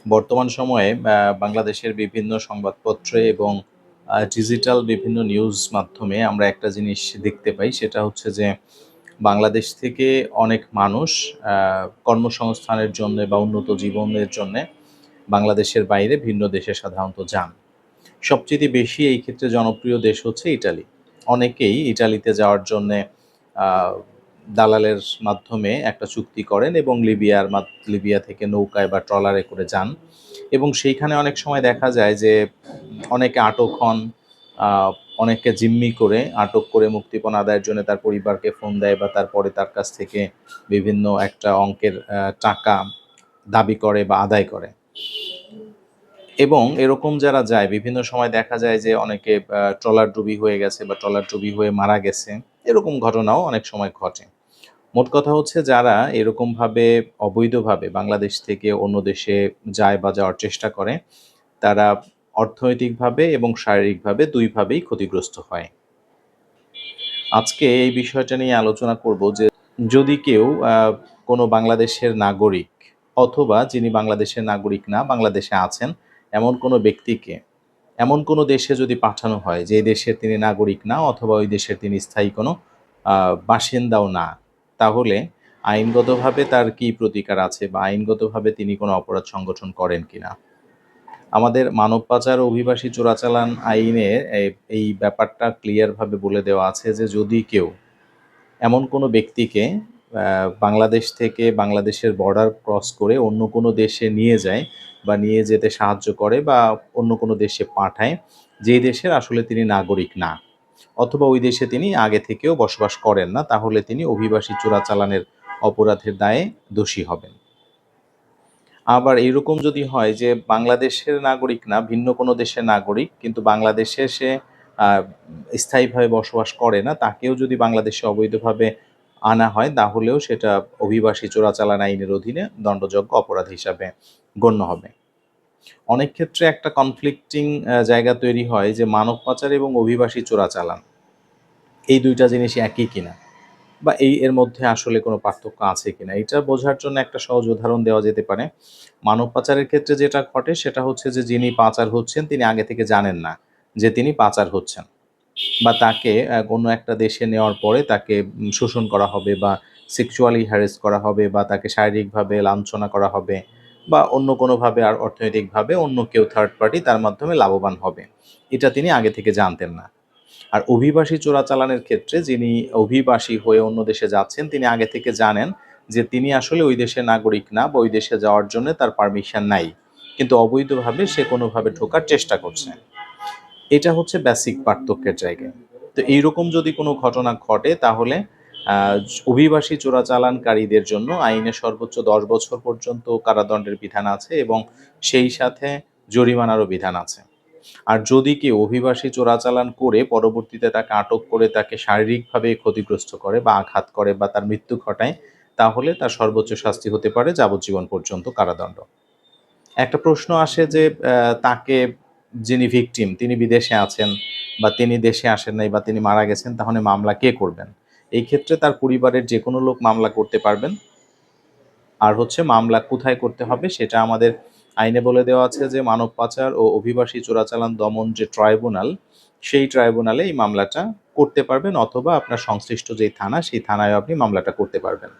বর্তমান সময়ে বাংলাদেশের বিভিন্ন সংবাদপত্রে এবং ডিজিটাল বিভিন্ন নিউজ মাধ্যমে আমরা একটা জিনিস দেখতে পাই, সেটা হচ্ছে যে বাংলাদেশ থেকে অনেক মানুষ আ কর্মসংস্থানের জন্যে বা উন্নত জীবনের জন্যে বাংলাদেশের বাইরে ভিন্ন দেশে সাধারণত যান। সবচাইতে বেশি এই ক্ষেত্রে জনপ্রিয় দেশ হচ্ছে ইটালি। অনেকেই ইটালিতে যাওয়ার জন্যে আ দালালের মাধ্যমে একটা চুক্তি করেন এবং লিবিয়া থেকে নৌকায় বা ট্রলারে করে যান এবং সেইখানে অনেক সময় দেখা যায় যে অনেকে আটক হন, আ অনেককে জিম্মি করে আটক করে মুক্তিপণ আদায়ের জন্য তার পরিবারকে ফোন দেয় বা তারপরে তার কাছ থেকে বিভিন্ন একটা অঙ্কের টাকা দাবি করে বা আদায় করে। এবং এরকম যারা যায় বিভিন্ন সময় দেখা যায় যে অনেকে ট্রলারডুবি হয়ে গেছে বা ট্রলারডুবি হয়ে মারা গেছে। এরকম ঘটনাও অনেক সময় ঘটে। মোট কথা হচ্ছে যারা এরকমভাবে অবৈধভাবে বাংলাদেশ থেকে অন্য দেশে যায় বা যাওয়ার চেষ্টা করে, তারা অর্থনৈতিকভাবে এবং শারীরিকভাবে ২ ভাবেই ক্ষতিগ্রস্ত হয়। আজকে এই বিষয়টা নিয়ে আলোচনা করব যে যদি কেউ কোনো বাংলাদেশের নাগরিক অথবা যিনি বাংলাদেশের নাগরিক না, বাংলাদেশে আছেন এমন কোনো ব্যক্তিকে এমন কোনো দেশে যদি পাঠানো হয় যে দেশের তিনি নাগরিক না অথবা ওই দেশের তিনি স্থায়ী কোনো বাসিন্দাও না, তাহলে আইনগতভাবে তার কি প্রতিকার আছে বা আইনগতভাবে তিনি কোনো অপরাধ সংগঠন করেন কিনা? আমাদের মানব পাচার ও অভিবাসী চোরাচালান আইনে এই ব্যাপারটা ক্লিয়ারভাবে বলে দেওয়া আছে যে যদি কেউ এমন কোনো ব্যক্তিকে বাংলাদেশ থেকে বাংলাদেশের বর্ডার ক্রস করে অন্য কোনো দেশে নিয়ে যায় বা নিয়ে যেতে সাহায্য করে বা অন্য কোনো দেশে পাঠায়, যেই দেশের আসলে তিনি নাগরিক না অথবা ওই দেশে তিনি আগে থেকেও বসবাস করেন না, তাহলে তিনি অভিবাসী চোরাচালানের অপরাধের দায়ে দোষী হবেন। আবার এরকম যদি হয় যে বাংলাদেশের নাগরিক না, ভিন্ন কোনো দেশের নাগরিক কিন্তু বাংলাদেশে সে আ স্থায়ীভাবে বসবাস করে না, তাকেও যদি বাংলাদেশে অবৈধভাবে আনা হয় তাহলেও সেটা অভিবাসী চোরাচালান আইনের অধীনে দণ্ডযোগ্য অপরাধ হিসাবে গণ্য হবে। অনেক ক্ষেত্রে একটা কনফ্লিক্টিং জায়গা তৈরি হয় যে মানব পাচার এবং অভিবাসী চোরাচালান এই ২ টা জিনিস একই কিনা? বা এর মধ্যে আসলে কোনো পার্থক্য আছে কিনা? এটা বোঝার জন্য একটা সহজ উদাহরণ দেওয়া যেতে পারে। মানব পাচারের ক্ষেত্রে যেটা ঘটে সেটা হচ্ছে যে যিনি পাচার হচ্ছেন তিনি আগে থেকে জানেন না যে তিনি পাচার হচ্ছেন। বা তাকে কোনো একটা দেশে নেওয়ার পরে তাকে শোষণ করা হবে বা সেক্সুয়ালি হ্যারাস করা হবে বা তাকে শারীরিকভাবে লাঞ্ছনা করা হবে বা অন্য কোনোভাবে আর অর্থনৈতিকভাবে অন্য কেউ থার্ড পার্টি তার মাধ্যমে লাভবান হবে। এটা তিনি আগে থেকে জানতেন না। আর অভিবাসী চোরাচালানের ক্ষেত্রে যিনি অভিবাসী হয়ে অন্য দেশে যাচ্ছেন, তিনি আগে থেকে জানেন যে তিনি আসলে ওই দেশের নাগরিক না বা ওই দেশে যাওয়ার জন্য তার পারমিশন নাই। কিন্তু অবৈধভাবে সে কোনোভাবে ঢোকার চেষ্টা করছে। এটা হচ্ছে বেসিক পার্থক্যের জায়গায়। তো এইরকম যদি কোনো ঘটনা ঘটে তাহলে আ অভিবাসী চোরাচালানকারীদের জন্য আইনে সর্বোচ্চ ১০ বছর পর্যন্ত কারাদণ্ডের বিধান আছে এবং সেই সাথে জরিমানারও বিধান আছে। আর যদি কেউ অভিবাসী চোরাচালান করে পরবর্তীতে তাকে আটক করে তাকে শারীরিকভাবে ক্ষতিগ্রস্ত করে বা আঘাত করে বা তার মৃত্যু ঘটায়, তাহলে তার সর্বোচ্চ শাস্তি হতে পারে যাবজ্জীবন পর্যন্ত কারাদণ্ড। একটা প্রশ্ন আসে যে তাকে যিনি ভিকটিম তিনি বিদেশে আছেন বা তিনি দেশে আসেন নাই বা তিনি মারা গেছেন, তাহলে মামলা কে করবেন? এই ক্ষেত্রে তার পরিবারের যেকোনো লোক মামলা করতে পারবেন। আর হচ্ছে মামলা কোথায় করতে হবে সেটা আমাদের আইনে বলে দেওয়া আছে যে মানব পাচার ও অভিবাসী চোরাচালান দমন যে ট্রাইব্যুনাল, সেই ট্রাইব্যুনালে এই মামলাটা করতে পারবেন অথবা আপনার সংশ্লিষ্ট যেই থানা, সেই থানায়ও আপনি মামলাটা করতে পারবেন।